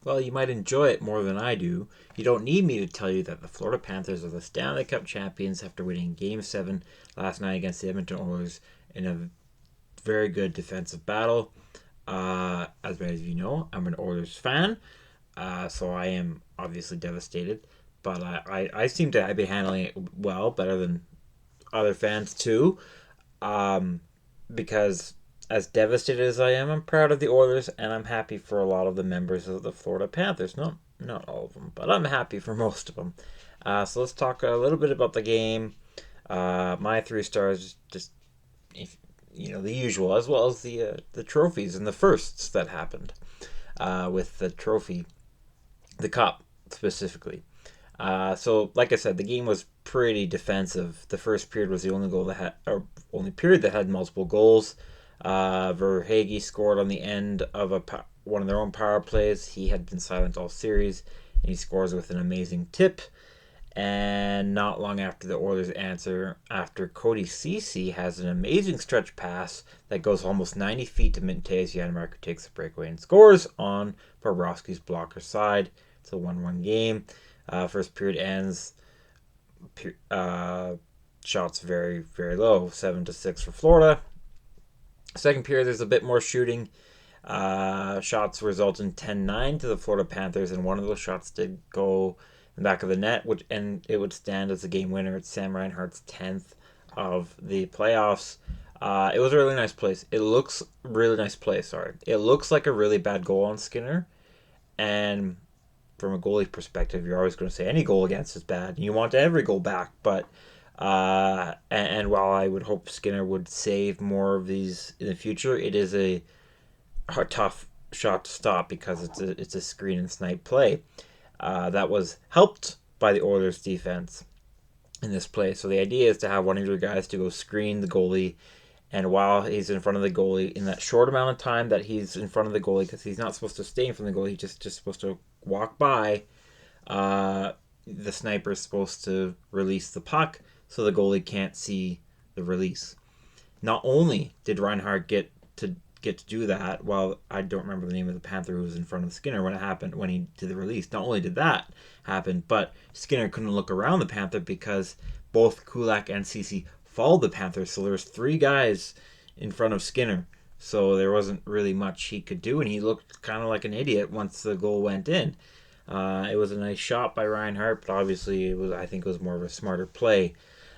Well, you might enjoy it more than I do. You don't need me to tell you that the Florida Panthers are the Stanley Cup champions after winning Game 7 last night against the Edmonton Oilers in a very good defensive battle. As many of you know, I'm an Oilers fan, so I am obviously devastated. But I seem to be handling it well, better than other fans too. Um, because as devastated as I am, I'm proud of the Oilers, and I'm happy for a lot of the members of the Florida Panthers. Not all of them, but I'm happy for most of them. So let's talk a little bit about the game. My 3 stars, just if, the usual, as well as the trophies and the firsts that happened with the trophy, the cup specifically. So, like I said, the game was pretty defensive. The first period was the only goal that had, or only period that had multiple goals. Verhage scored on the end of one of their own power plays. He had been silent all series, and he scores with an amazing tip. And not long after the Oilers answer, after Cody Ceci has an amazing stretch pass that goes almost 90 feet to Mintez Janmark, who takes the breakaway and scores on Bobrovsky's blocker side. It's a 1-1 game. First period ends. Shots very, very low, 7-6 for Florida. Second period, there's a bit more shooting. Shots result in 10-9 to the Florida Panthers, and one of those shots did go in the back of the net, and it would stand as a game winner. It's Sam Reinhart's 10th of the playoffs. It was a really nice place. It looks really nice play. Sorry, it looks like a really bad goal on Skinner, and from a goalie perspective, you're always going to say any goal against is bad, and you want every goal back. But and while I would hope Skinner would save more of these in the future, it is a tough shot to stop because it's a screen and snipe play. That was helped by the Oilers defense in this play. So the idea is to have one of your guys to go screen the goalie, and while he's in front of the goalie, in that short amount of time that he's in front of the goalie, because he's not supposed to stay in front of the goalie, he's just supposed to walk by. The sniper is supposed to release the puck so the goalie can't see the release. Not only did Reinhardt get to do that, well, I don't remember the name of the Panther who was in front of Skinner when it happened, when he did the release. Not only did that happen, but Skinner couldn't look around the Panther because both Kulak and Ceci followed the Panther. So there was 3 guys in front of Skinner. So there wasn't really much he could do, and he looked kind of like an idiot once the goal went in. It was a nice shot by Reinhardt, but obviously I think it was more of a smarter play,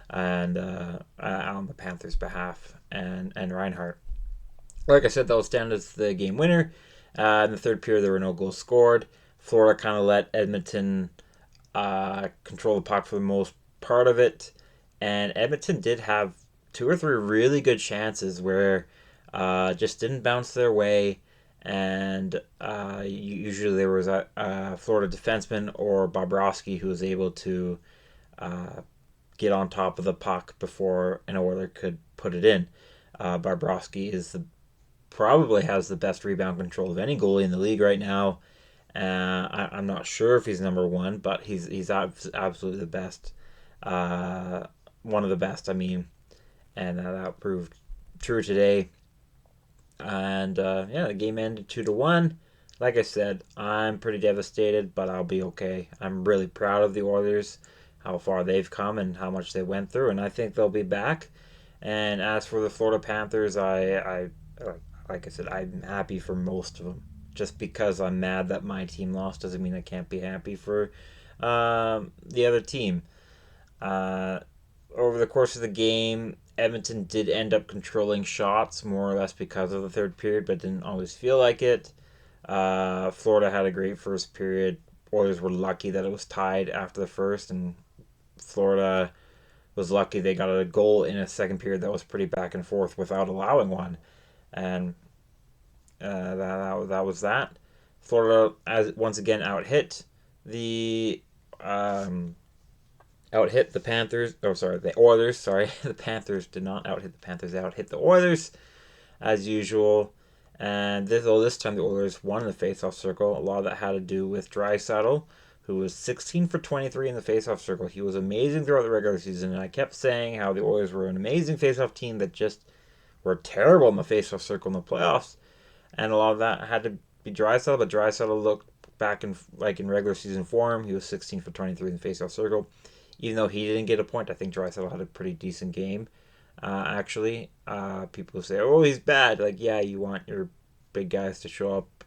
and on the Panthers' behalf, and Reinhardt. Like I said, that will stand as the game winner. In the third period, there were no goals scored. Florida kind of let Edmonton control the puck for the most part of it, and Edmonton did have 2 or 3 really good chances where just didn't bounce their way, and usually there was a Florida defenseman or Bobrovsky who was able to get on top of the puck before an Oiler could put it in. Bobrovsky probably has the best rebound control of any goalie in the league right now. I'm not sure if he's number 1, but he's absolutely the best. One of the best, I mean, and that proved true today. And the game ended 2-1. Like I said, I'm pretty devastated, but I'll be okay. I'm really proud of the Oilers, how far they've come and how much they went through, and I think they'll be back. And as for the Florida Panthers, I like I said, I'm happy for most of them. Just because I'm mad that my team lost doesn't mean I can't be happy for the other team. Over the course of the game, Edmonton did end up controlling shots more or less because of the third period, but didn't always feel like it. Florida had a great first period. Oilers were lucky that it was tied after the first, and Florida was lucky they got a goal in a second period that was pretty back and forth without allowing one. And that was that. Florida once again the out hit the Panthers. Oh, sorry, the Oilers. Sorry, the Panthers did not out hit the Panthers. They out hit the Oilers as usual. And this time the Oilers won in the faceoff circle. A lot of that had to do with Draisaitl, who was 16 for 23 in the faceoff circle. He was amazing throughout the regular season, and I kept saying how the Oilers were an amazing faceoff team that just were terrible in the faceoff circle in the playoffs. And a lot of that had to be Draisaitl, but Draisaitl looked back in regular season form. He was 16 for 23 in the faceoff circle. Even though he didn't get a point, I think Draisaitl had a pretty decent game. Actually, people say, "Oh, he's bad." Like, yeah, you want your big guys to show up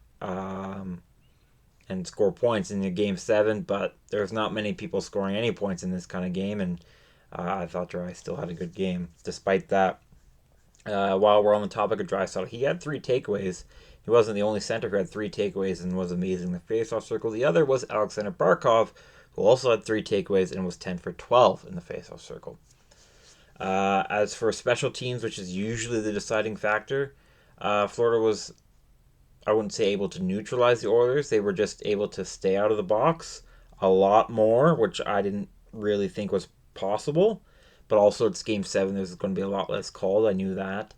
and score points in your game 7, but there's not many people scoring any points in this kind of game, and I thought Draisaitl still had a good game despite that. While we're on the topic of Draisaitl, he had 3 takeaways. He wasn't the only center who had 3 takeaways and was amazing in the faceoff circle. The other was Alexander Barkov, who also had 3 takeaways and was 10 for 12 in the faceoff circle. As for special teams, which is usually the deciding factor, Florida was, I wouldn't say able to neutralize the Oilers. They were just able to stay out of the box a lot more, which I didn't really think was possible. But also it's Game 7. There's going to be a lot less called. I knew that.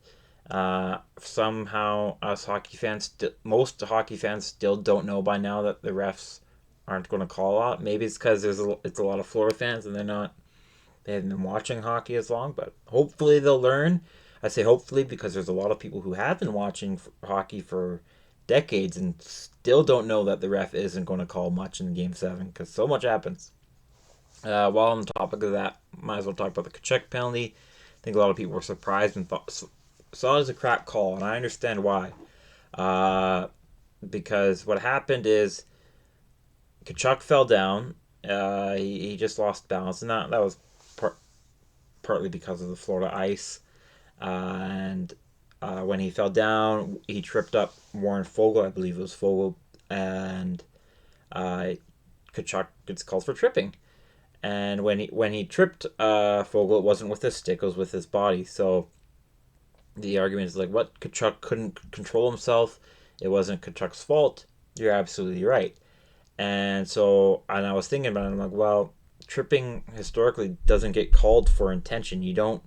Somehow us hockey fans, most hockey fans still don't know by now that the refs aren't going to call a lot. Maybe it's because it's a lot of Florida fans and they haven't been watching hockey as long, but hopefully they'll learn. I say hopefully because there's a lot of people who have been watching hockey for decades and still don't know that the ref isn't going to call much in Game 7 because so much happens. While on the topic of that, might as well talk about the Tkachuk penalty. I think a lot of people were surprised and saw it as a crap call, and I understand why. Because what happened is Tkachuk fell down. He just lost balance, and that was partly because of the Florida ice. And when he fell down, he tripped up Warren Foegele, I believe it was Foegele, and Tkachuk gets called for tripping. And when he tripped Foegele, it wasn't with his stick, it was with his body. So the argument is like, what? Tkachuk couldn't control himself. It wasn't Tkachuk's fault. You're absolutely right. And I was thinking about it, I'm like, well, tripping historically doesn't get called for intention. You don't,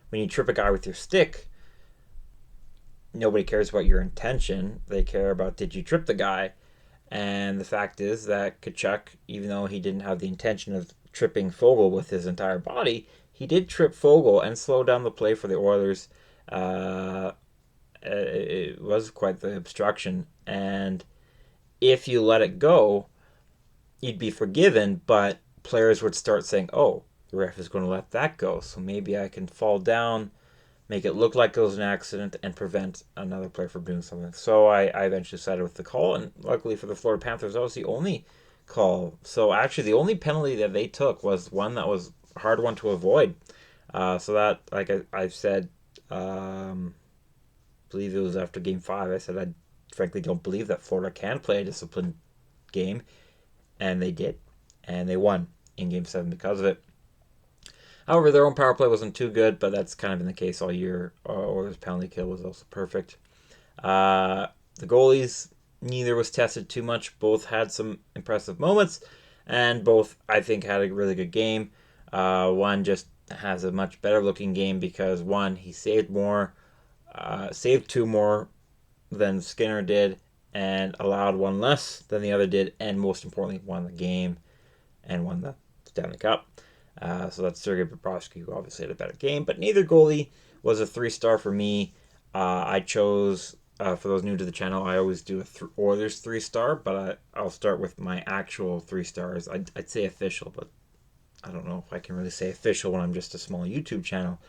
when you trip a guy with your stick, nobody cares about your intention. They care about, did you trip the guy? And the fact is that Tkachuk, even though he didn't have the intention of tripping Foegele with his entire body, he did trip Foegele and slow down the play for the Oilers. It was quite the obstruction. And if you let it go, you'd be forgiven, but players would start saying, oh, the ref is going to let that go, so maybe I can fall down, make it look like it was an accident, and prevent another player from doing something. So I eventually sided with the call, and luckily for the Florida Panthers, that was the only call. So actually, the only penalty that they took was one that was a hard one to avoid. So that, like I've said, I believe it was after Game 5, I said I frankly don't believe that Florida can play a disciplined game, and they did, and they won in Game 7 because of it. However, their own power play wasn't too good, but that's kind of been the case all year. Oilers' penalty kill was also perfect. The goalies, neither was tested too much. Both had some impressive moments, and both, I think, had a really good game. One just has a much better looking game because, one, he saved 2 more than Skinner did, and allowed 1 less than the other did, and most importantly, won the game and won the Stanley Cup. So that's Sergei Bobrovsky, who obviously had a better game, but neither goalie was a 3-star for me. I chose, for those new to the channel, I always do Oilers 3-star, but I'll start with my actual 3 stars. I'd say official, but I don't know if I can really say official when I'm just a small YouTube channel.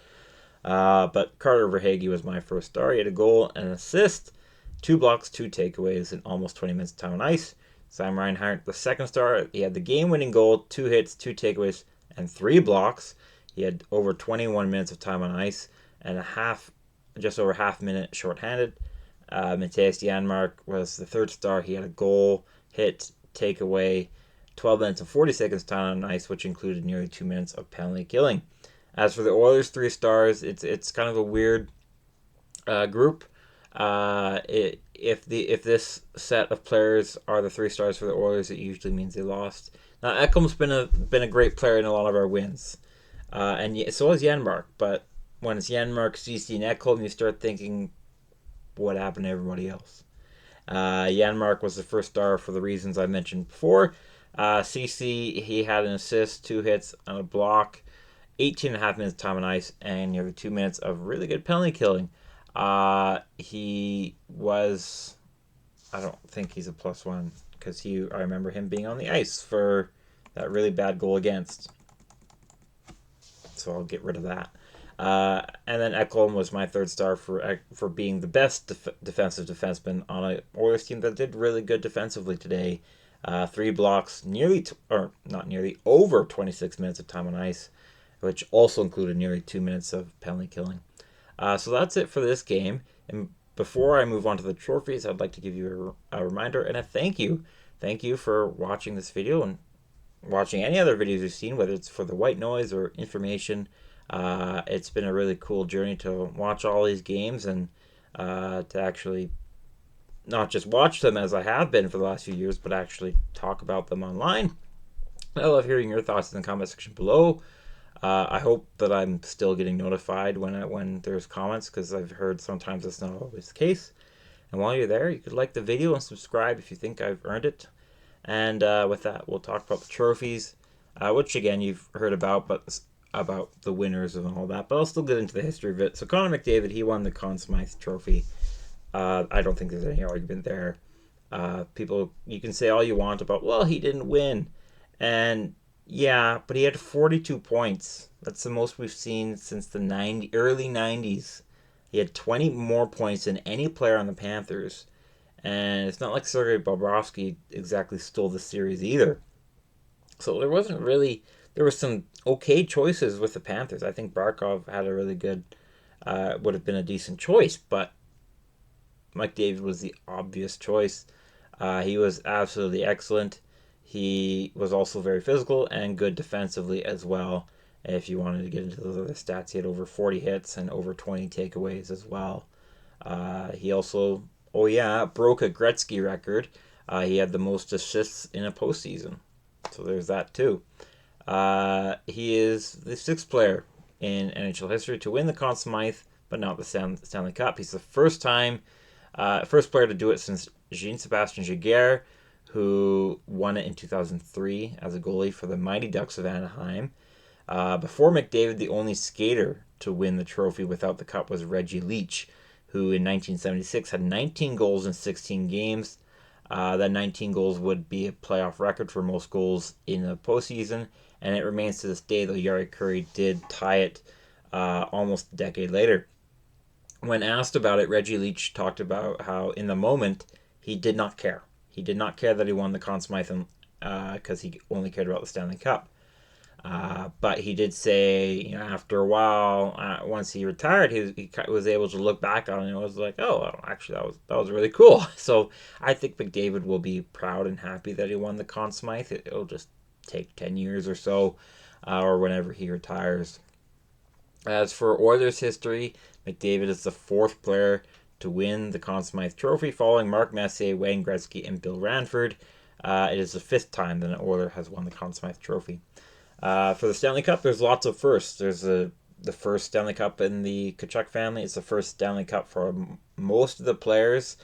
But Carter Verhaeghe was my 1st star. He had a goal and an assist, 2 blocks, 2 takeaways, and almost 20 minutes of time on ice. Sam Reinhart, the 2nd star, he had the game-winning goal, 2 hits, 2 takeaways, and 3 blocks. He had over 21 minutes of time on ice and just over half minute shorthanded. Matthias Janmark was the 3rd star. He had a goal, hit, takeaway, 12 minutes and 40 seconds time on ice, which included nearly 2 minutes of penalty killing. As for the Oilers' 3 stars, it's kind of a weird group. If this set of players are the 3 stars for the Oilers, it usually means they lost. Now, Ekholm's been a great player in a lot of our wins, and so has Janmark. But when it's Janmark, Ceci, and Ekholm, you start thinking, what happened to everybody else? Janmark was the 1st star for the reasons I mentioned before. Ceci, he had an assist, 2 hits, and a block, 18.5 minutes time on ice, and nearly 2 minutes of really good penalty killing. He was, I don't think he's a +1 because I remember him being on the ice for that really bad goal against. So I'll get rid of that. And then Ekholm was my third star for being the best defensive defenseman on a Oilers team that did really good defensively today. 3 blocks, or not nearly, over 26 minutes of time on ice, which also included nearly 2 minutes of penalty killing. So that's it for this game. And before I move on to the trophies, I'd like to give you a reminder and a thank you. Thank you for watching this video and watching any other videos you've seen, whether it's for the white noise or information. It's been a really cool journey to watch all these games and to actually not just watch them as I have been for the last few years, but actually talk about them online. I love hearing your thoughts in the comment section below. I hope that I'm still getting notified when there's comments, because I've heard sometimes that's not always the case. And while you're there, you could like the video and subscribe if you think I've earned it. And with that, we'll talk about the trophies, which again you've heard about, but about the winners and all that. But I'll still get into the history of it. So Connor McDavid, he won the Conn Smythe Trophy. I don't think there's any argument there. People, you can say all you want about, well, he didn't win, and yeah, but he had 42 points. That's the most we've seen since the early 90s. He had 20 more points than any player on the Panthers. And it's not like Sergei Bobrovsky exactly stole the series either. So there were some okay choices with the Panthers. I think Barkov had a really good, would have been a decent choice, but Mike David was the obvious choice. He was absolutely excellent. He was also very physical and good defensively as well. If you wanted to get into those other stats, he had over 40 hits and over 20 takeaways as well. He also, broke a Gretzky record. He had the most assists in a postseason. So there's that too. He is the 6th player in NHL history to win the Conn Smythe, but not the Stanley Cup. He's the first player to do it since Jean-Sébastien Giguère, who won it in 2003 as a goalie for the Mighty Ducks of Anaheim. Before McDavid, the only skater to win the trophy without the cup was Reggie Leach, who in 1976 had 19 goals in 16 games. That 19 goals would be a playoff record for most goals in a postseason, and it remains to this day, though Jari Kurri did tie it almost a decade later. When asked about it, Reggie Leach talked about how in the moment he did not care. He did not care that he won the Conn Smythe because he only cared about the Stanley Cup. But he did say, after a while, once he retired, he was able to look back on it and was like, oh, well, actually, that was really cool. So I think McDavid will be proud and happy that he won the Conn Smythe. It'll just take 10 years or so, or whenever he retires. As for Oilers history, McDavid is the 4th player to win the Conn Smythe Trophy, following Mark Messier, Wayne Gretzky, and Bill Ranford. It is the 5th time that an Oiler has won the Conn Smythe Trophy. For the Stanley Cup, there's lots of firsts. There's the first Stanley Cup in the Tkachuk family. It's the first Stanley Cup for most of the players.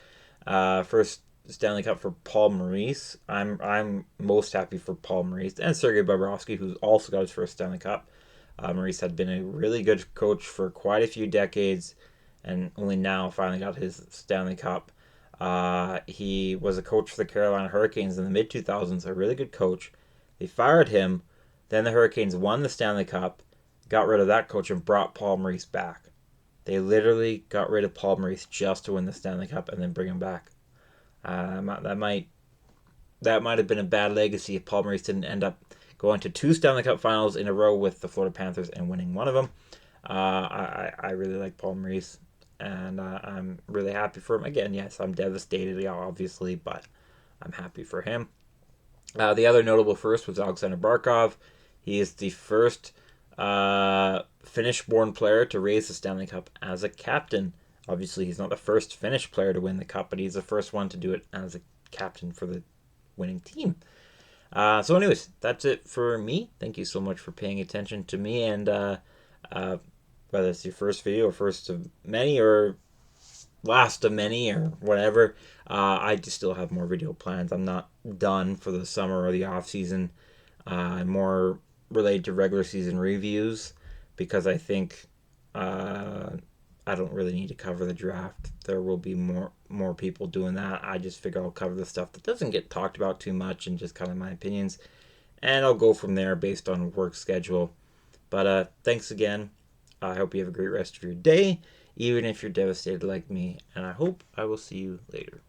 First Stanley Cup for Paul Maurice. I'm most happy for Paul Maurice and Sergei Bobrovsky, who's also got his first Stanley Cup. Maurice had been a really good coach for quite a few decades, and only now finally got his Stanley Cup. He was a coach for the Carolina Hurricanes in the mid-2000s, a really good coach. They fired him. Then the Hurricanes won the Stanley Cup, got rid of that coach, and brought Paul Maurice back. They literally got rid of Paul Maurice just to win the Stanley Cup and then bring him back. That might have been a bad legacy if Paul Maurice didn't end up going to 2 Stanley Cup finals in a row with the Florida Panthers and winning one of them. I really like Paul Maurice, and I'm really happy for him. Again, yes, I'm devastated, obviously, but I'm happy for him. The other notable first was Alexander Barkov. He is the first Finnish-born player to raise the Stanley Cup as a captain. Obviously, he's not the first Finnish player to win the cup, but he's the first one to do it as a captain for the winning team. So anyways, that's it for me. Thank you so much for paying attention to me, and whether it's your first video or first of many or last of many or whatever, I just still have more video plans. I'm not done for the summer or the off season. More related to regular season reviews, because I think I don't really need to cover the draft. There will be more people doing that. I just figure I'll cover the stuff that doesn't get talked about too much and just kind of my opinions. And I'll go from there based on work schedule. But thanks again. I hope you have a great rest of your day, even if you're devastated like me. And I hope I will see you later.